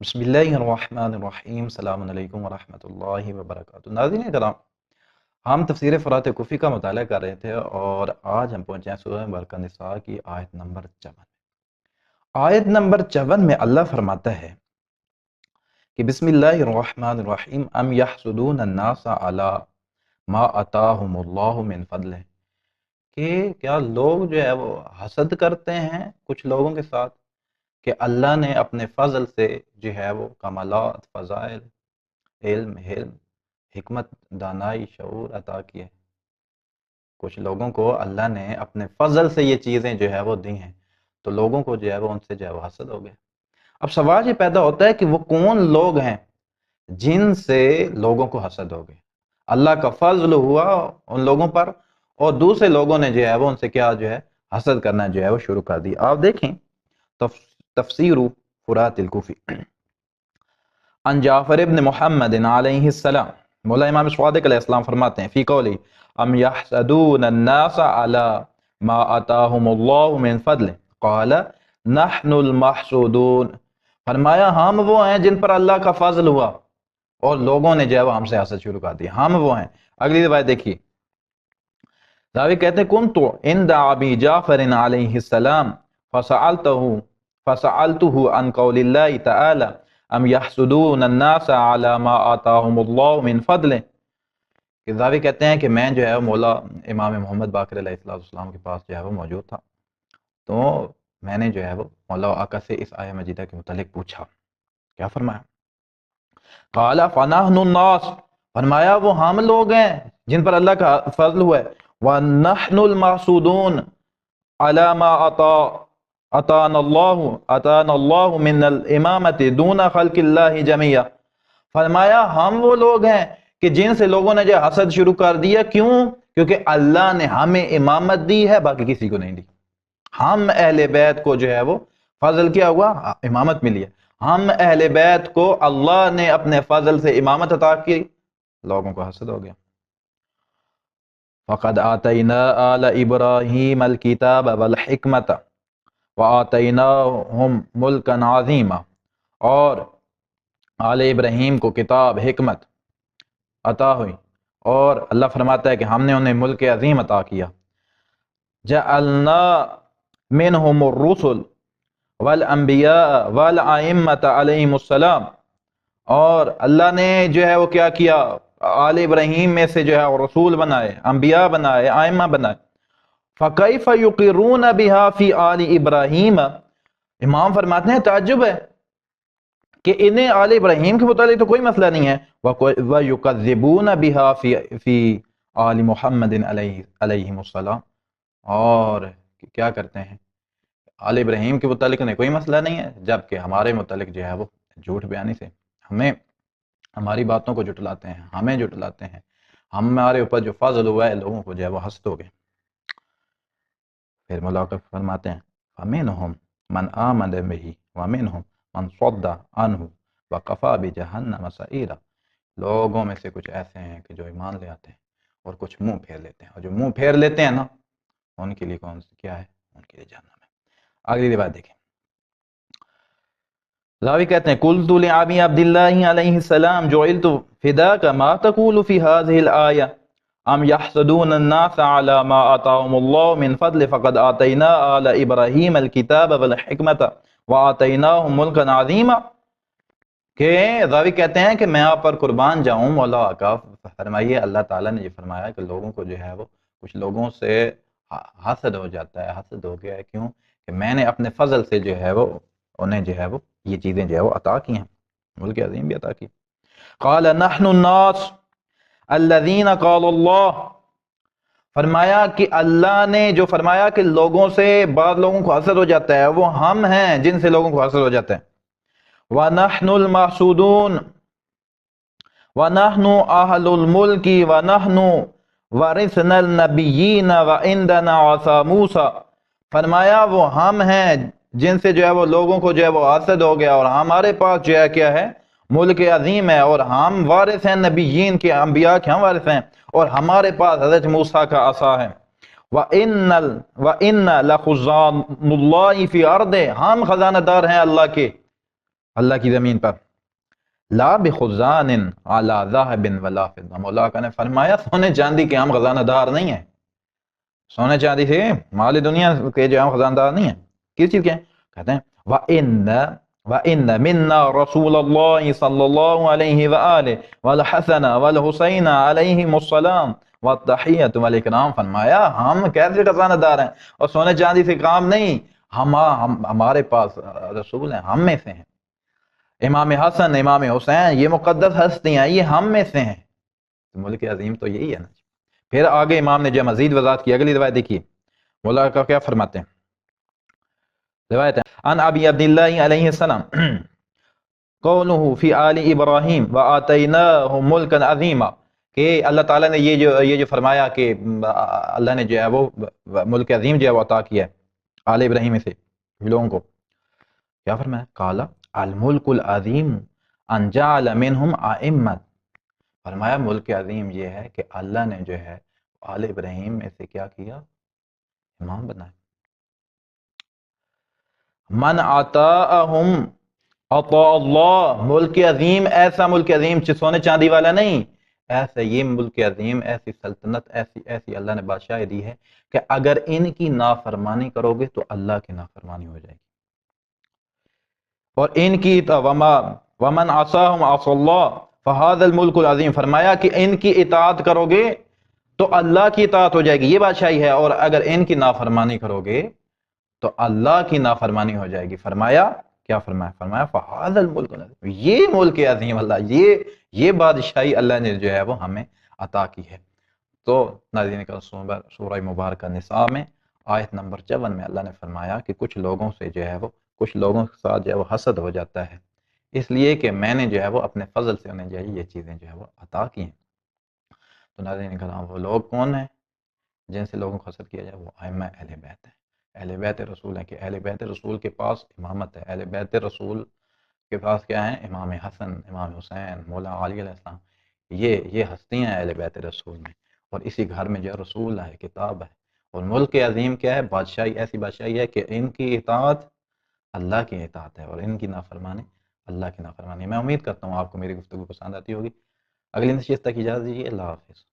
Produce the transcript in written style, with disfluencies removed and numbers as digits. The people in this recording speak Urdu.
بسم اللہ الرحمن الرحیم، السلام علیکم ورحمۃ اللہ وبرکاتہ۔ ناظرین کرام، ہم تفسیر فرات کفی کا مطالعہ کر رہے تھے اور آج ہم پہنچے ہیں سورہ مبارکہ نساء کی آیت نمبر 54۔ آیت نمبر 54 میں اللہ فرماتا ہے کہ بسم اللہ الرحمن الرحیم ام یحسدون الناس علی ما آتاہم اللہ من فضلہ، کہ کیا لوگ جو ہے وہ حسد کرتے ہیں کچھ لوگوں کے ساتھ کہ اللہ نے اپنے فضل سے جو ہے وہ کمالات، فضائل، علم، حکمت، دانائی، شعور عطا کیے۔ کچھ لوگوں کو اللہ نے اپنے فضل سے یہ چیزیں جو ہے وہ دی ہیں، تو لوگوں کو جو ہے وہ ان سے جو ہے وہ حسد ہو گیا۔ اب سوال یہ پیدا ہوتا ہے کہ وہ کون لوگ ہیں جن سے لوگوں کو حسد ہو گیا؟ اللہ کا فضل ہوا ان لوگوں پر اور دوسرے لوگوں نے جو ہے وہ ان سے کیا جو ہے حسد کرنا جو ہے وہ شروع کر دی۔ آپ دیکھیں تفسیر فرات الکوفی عن جعفر ابن محمد علیہ السلام، مولا امام صادق علیہ السلام فرماتے ہیں فی قولی ام یحسدون الناس علی ما آتاہم اللہ من فضل قال نحن المحسودون، فرمایا ہم وہ ہیں جن پر اللہ کا فضل ہوا اور لوگوں نے جو ہے وہ ہم سے حسد شروع کر دیا، ہم وہ ہیں۔ اگلی روایت دیکھیے، راوی کہتے ہیں کنت عند ابی جعفر علیہ السلام فسألته عن قول اللہ تعالی ام یحسدون الناس علی ما آتاہم اللہ من فضل، کہ راوی کہتے ہیں کہ میں جو ہے مولا امام محمد باقر علیہ السلام کے پاس جو ہے وہ موجود تھا، تو میں نے جو ہے وہ مولا آقا سے اس آیہ مجیدہ کے متعلق پوچھا، کیا فرمایا؟ قال فنحن الناس، فرمایا وہ ہم لوگ ہیں جن پر اللہ کا فضل ہوا ہے، وَنَحْنُ الْمَحْسُودُونَ عَلَى مَا أَتَانَ اللَّهُ مِنَ الْإِمَامَةِ دُونَ خَلْقِ اللَّهِ جَمِيعًا، فرمایا ہم وہ لوگ ہیں کہ جن سے لوگوں نے جو حسد شروع کر دیا، کیوں؟ کیونکہ اللہ نے ہمیں امامت دی ہے، باقی کسی کو نہیں دی۔ ہم اہل بیت کو جو ہے وہ فضل کیا ہوا، امامت ملی ہے، ہم اہل بیت کو اللہ نے اپنے فضل سے امامت عطا کی، لوگوں کو حسد ہو گیا۔ فَقَدْ آتَيْنَا آلَ إِبْرَاهِيمَ الْكِتَابَ وَالْحِكْمَةَ وَآتَيْنَاهُمْ مُلْكًا عَظِيمًا، اور آل ابراہیم کو کتاب، حکمت عطا ہوئی، اور اللہ فرماتا ہے کہ ہم نے انہیں ملک عظیم عطا کیا۔ جَعَلْنَا مِنْهُمُ الرُّسُلَ والانبیاء والائمۃ علیہم السلام، اور اللہ نے جو ہے وہ کیا کیا، آل ابراہیم میں سے جو ہے رسول بنائے، انبیاء بنائے، ائمہ بنائے۔ فکیف یقرون بہا فی آل ابراہیم، امام فرماتے ہیں تعجب ہے کہ انہیں آل ابراہیم کے متعلق تو کوئی مسئلہ نہیں ہے، وَيُكَذِّبُونَ بِهَا فِي آل محمد علیہم السلام، اور کیا کرتے ہیں آل ابراہیم کے متعلق انہیں کوئی مسئلہ نہیں ہے، جبکہ ہمارے متعلق جو ہے وہ جھوٹ بیانی سے ہمیں، ہماری باتوں کو جھٹلاتے ہیں، ہمیں جھٹلاتے ہیں، ہمارے اوپر جو فضل ہوا ہے لوگوں کو جو ہے وہ حسد ہو گئے۔ پھر مولا فرماتے ہیں فَمِنْهُمْ مَنْ آمَنَ بِهِ وَمِنْهُمْ مَنْ صَدَّ عَنْهُ وَكَفَى بِجَهَنَّمَ سَعِيرًا، لوگوں میں سے کچھ ایسے ہیں کہ جو ایمان لے آتے ہیں اور کچھ منہ پھیر لیتے ہیں، اور جو منہ پھیر لیتے ہیں نا ان کے لیے کون سی کیا ہے، ان کے لیے جہنم ہے۔ اگلی روایت دیکھیں، راوی کہتے ہیں قلت لعبی عبداللہ علیہ السلام جعلت فداک ما تقول فی هذه الآیہ ام یحسدون الناس علی ما آتاهم اللہ من فضل فقد آتینا آل ابراہیم الکتاب والحکمت وآتیناہم ملکا عظیما، کہ راوی کہتے ہیں کہ میں آپ پر قربان جاؤں، مولا آقا فرمائیے اللہ تعالیٰ نے یہ فرمایا کہ لوگوں کو جو ہے وہ کچھ لوگوں سے حسد ہو جاتا ہے، حسد ہو گیا ہے، کیوں کہ میں نے اپنے فضل سے جو ہے وہ انہیں جو ہے وہ یہ چیزیں جو ہے وہ عطا کی ہیں، ملک عظیم بھی عطا کی۔ قال نحن الناس الذین قال اللہ، فرمایا کہ اللہ نے جو فرمایا کہ لوگوں سے بعض لوگوں کو حسد ہو جاتا ہے، وہ ہم ہیں جن سے لوگوں کو حسد ہو جاتا ہے۔ وَنَحْنُ الْمَحْسُودُونَ وَنَحْنُ أَهْلُ الْمُلْكِ وَنَحْنُ وَرِثْنَا النَّبِيِّينَ وَعِنْدَنَا عَصَا مُوسَى، فرمایا وہ ہم ہیں جن سے جو ہے وہ لوگوں کو جو ہے وہ حسد ہو گیا، اور ہمارے پاس جو ہے کیا ہے، ملک عظیم ہے، اور ہم وارث ہیں نبیین کے، انبیاء کے ہم وارث ہیں، اور ہمارے پاس حضرت موسیٰ کا عصا ہے۔ وَإِنَّ لَخُزَّانُ اللَّهِ فِي أَرْضِهِ، ہم خزانہ دار ہیں اللہ کے اللہ کی زمین پر لا بخزان علی ذہب ولا فضہ، مولا کا نے فرمایا سونے چاندی کے ہم خزانہ دار نہیں ہیں، سونے چاندی سے مال دنیا کے جو ہم خزانہ دار نہیں ہیں، کس چیز کے ہیں؟ کہتے ہیں وَإِنَّ مِنَّا رَسُولَ اللَّهِ صلی اللہ علیہ وآلہ والحسن والحسین علیہم السلام والتحیت والاکرام، فرمایا ہم کیسے خزانہ دار ہیں اور سونے چاندی سے کام نہیں، ہمارے پاس رسول ہیں، ہم میں سے ہیں، امام حسن امام حسین یہ مقدس ہستیاں یہ ہم میں سے ہیں، ملک عظیم تو یہی ہے نا۔ پھر آگے امام نے جو مزید وضاحت کی، اگلی روایت دیکھیے مولا کا کیا فرماتے ہیں، روایت ہے ان ابی عبداللہ علیہ السلام قولہ فی آل ابراہیم وآتیناہ ملکا عظیما، کہ اللہ تعالیٰ نے یہ جو فرمایا کہ اللہ نے جو ہے وہ ملک عظیم جو ہے وہ عطا کیا ہے آل ابراہیم سے لوگوں کو، کیا فرمایا؟ قال الملک العظیم ان جعل منہم ائمۃ، فرمایا ملک عظیم یہ ہے کہ اللہ نے جو ہے آل ابراہیم میں سے کیا کیا؟ امام بنائے۔ من عطاءہم عطاء اللہ، ملک عظیم ایسا ملک عظیم سونے چاندی والا نہیں، ایسا یہ ملک عظیم، ایسی سلطنت، ایسی اللہ نے بادشاہ دی ہے کہ اگر ان کی نافرمانی کرو گے تو اللہ کی نافرمانی ہو جائے گی، اور ان کی ومن عصاہم عصى اللہ فهذا الملک العظیم، فرمایا کہ ان کی اطاعت کرو گے تو اللہ کی اطاعت ہو جائے گی، یہ بادشاہی ہے، اور اگر ان کی نافرمانی کرو گے تو اللہ کی نافرمانی ہو جائے گی۔ فرمایا کیا فرمایا؟ فرمایا فہذا الملک العظیم، یہ ملک عظیم اللہ یہ بادشاہی اللہ نے جو ہے وہ ہمیں عطا کی ہے۔ تو ناظرین کا سورہ مبارکہ نساء میں آیت نمبر 54 میں اللہ نے فرمایا کہ کچھ لوگوں سے جو ہے وہ کچھ لوگوں کے ساتھ جو ہے وہ حسد ہو جاتا ہے، اس لیے کہ میں نے جو ہے وہ اپنے فضل سے انہیں جو ہے یہ چیزیں جو ہے وہ عطا کی ہیں۔ تو ناظرین کرام وہ لوگ کون ہیں جن سے لوگوں کو حسد کیا جائے؟ وہ ائمہ اہل بیت ہیں، اہل بیت رسول ہیں، کہ اہل بیت رسول کے پاس امامت ہے، اہل بیت رسول کے پاس کیا ہیں؟ امام حسن امام حسین مولا علی علیہ السلام، یہ ہستیاں ہیں اہل بیت رسول میں، اور اسی گھر میں جو ہے رسول ہے، کتاب ہے، اور ملک عظیم کیا ہے؟ بادشاہی، ایسی بادشاہی ہے کہ ان کی اطاعت اللہ کی اطاعت ہے اور ان کی نافرمانی اللہ کی نافرمانی۔ میں امید کرتا ہوں آپ کو میری گفتگو پسند آتی ہوگی۔ اگلی نشست تک اجازت دیجیے، اللہ حافظ۔